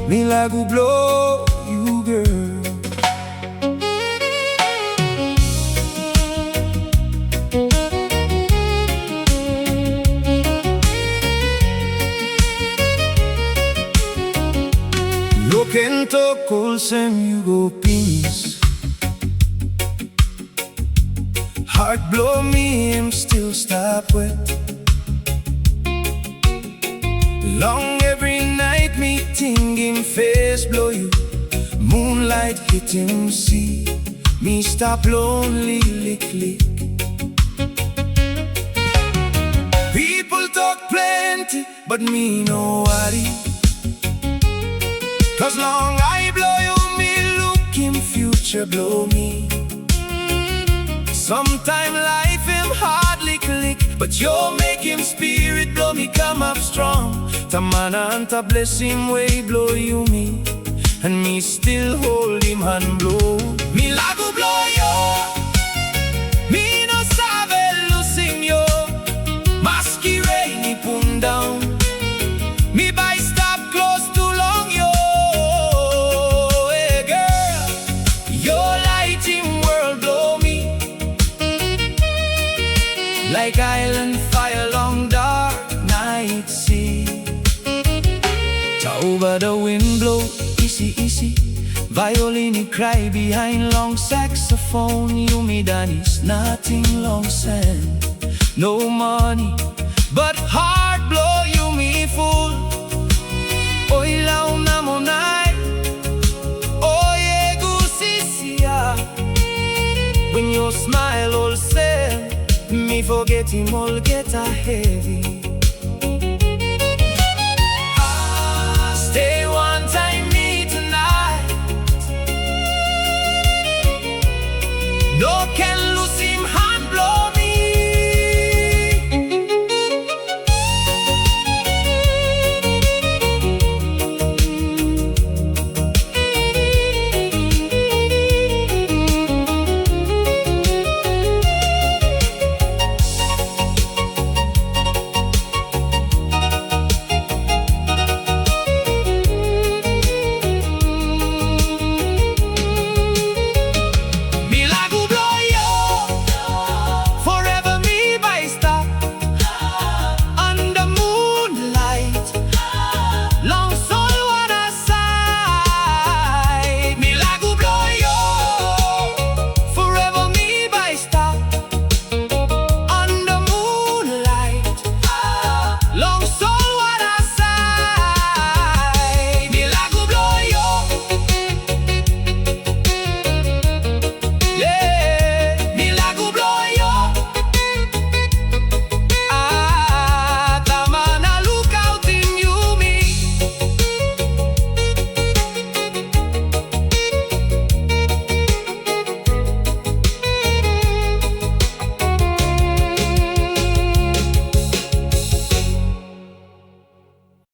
Me LAGU blow you, girl. Lo kento kolsem you go peace. Heart blow me, him still stop wet. Long every night me think him face blow you. Moonlight hit him see. Me stop lonely lick lick. People talk plenty, but me no worry. 'Cause long I blow you, me look him future blow me. Sometime life him hardly click, but you make him spirit blow me come up strong. Tamana and ta bless him way blow you me, and me still hold him hand blow. Me LAGU blow you. Me no sabe losing you. Maski rainy pum down. Me by stop close too long yo. Hey girl, your light in world blow me like island fire long dark night sea. Over the wind blow, easy, easy. Violin he cry behind long saxophone. You me that is nothing long sand. No money, but heart blow you me full. Oila una monai, oye gusisia. When you smile all say, me forget him all get a heavy.